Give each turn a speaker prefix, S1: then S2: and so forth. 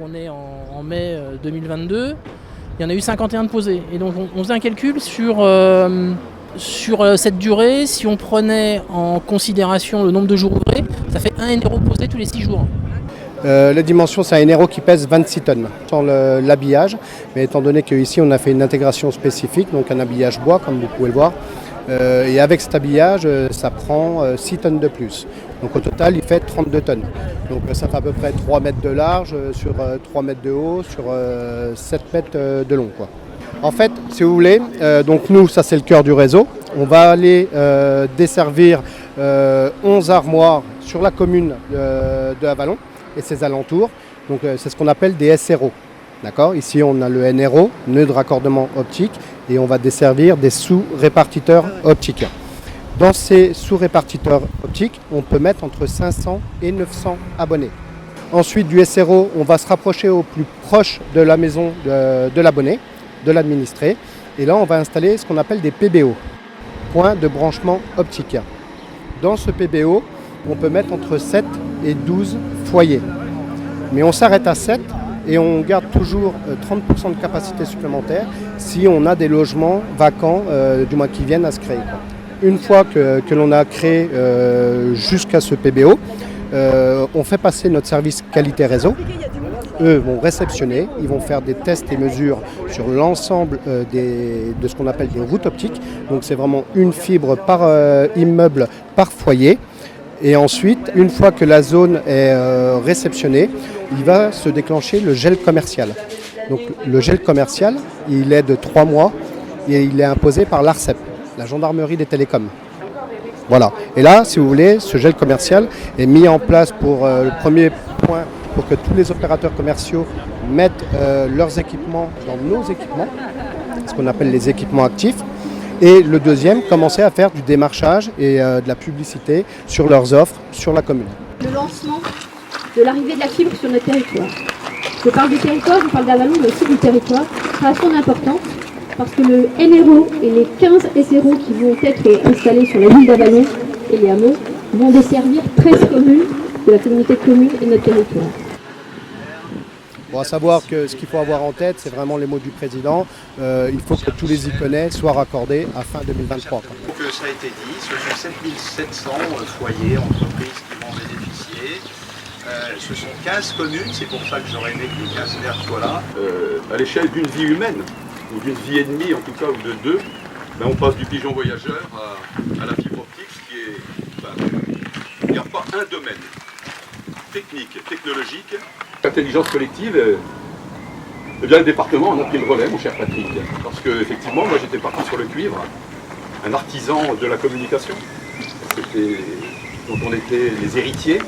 S1: on est en mai 2022, il y en a eu 51 de posés. Et donc on faisait un calcul sur cette durée. Si on prenait en considération le nombre de jours ouvrés, ça fait un NRO posé tous les 6 jours.
S2: La dimension, c'est un NRO qui pèse 26 tonnes sans l'habillage, mais étant donné qu'ici on a fait une intégration spécifique, donc un habillage bois comme vous pouvez le voir, et avec cet habillage ça prend 6 tonnes de plus. Donc au total il fait 32 tonnes. Donc ça fait à peu près 3 mètres de large sur 3 mètres de haut sur 7 mètres de long, quoi. En fait, si vous voulez, donc nous ça c'est le cœur du réseau. On va aller desservir 11 armoires sur la commune de Avallon et ses alentours. Donc c'est ce qu'on appelle des SRO. D'accord ? Ici on a le NRO, nœud de raccordement optique, et on va desservir des sous-répartiteurs optiques. Dans ces sous-répartiteurs optiques, on peut mettre entre 500 et 900 abonnés. Ensuite du SRO, on va se rapprocher au plus proche de la maison de l'abonné, de l'administré, et là on va installer ce qu'on appelle des PBO, points de branchement optique. Dans ce PBO, on peut mettre entre 7 et 12 foyers. Mais on s'arrête à 7 et on garde toujours 30% de capacité supplémentaire si on a des logements vacants, du moins qui viennent à se créer. Une fois que l'on a créé jusqu'à ce PBO, on fait passer notre service qualité réseau. Eux vont réceptionner, ils vont faire des tests et mesures sur l'ensemble de ce qu'on appelle des routes optiques. Donc c'est vraiment une fibre par immeuble, par foyer. Et ensuite, une fois que la zone est réceptionnée, il va se déclencher le gel commercial. Donc le gel commercial, il est de 3 mois et il est imposé par l'ARCEP, la gendarmerie des télécoms. Voilà. Et là, si vous voulez, ce gel commercial est mis en place pour le premier point, pour que tous les opérateurs commerciaux mettent leurs équipements dans nos équipements, ce qu'on appelle les équipements actifs. Et le deuxième, commencer à faire du démarchage et de la publicité sur leurs offres sur la commune.
S3: Le lancement de l'arrivée de la fibre sur notre territoire. Je parle du territoire, je parle d'Avallon, mais aussi du territoire. Ça a son importance parce que le NRO et les 15 SRO qui vont être installés sur la ville d'Avallon et les hameaux vont desservir 13 communes de la communauté de communes et de notre territoire.
S2: Bon, à savoir que ce qu'il faut avoir en tête, c'est vraiment les mots du président. Il faut que tous les ICONES soient raccordés à fin 2023.
S4: Donc ça a été dit, ce sont 7700 foyers, entreprises qui vont bénéficier. Ce sont 15 communes, c'est pour ça que j'aurais aimé que les 15 maires soient là.
S5: À l'échelle d'une vie humaine, ou d'une vie et demie en tout cas, ou de deux, ben on passe du pigeon voyageur à la fibre optique, ce qui est... il n'y a pas un domaine technique, technologique. L'intelligence collective, eh bien le département en a pris le relais, mon cher Patrick, parce que effectivement, moi j'étais parti sur le cuivre, un artisan de la communication, dont on était les héritiers.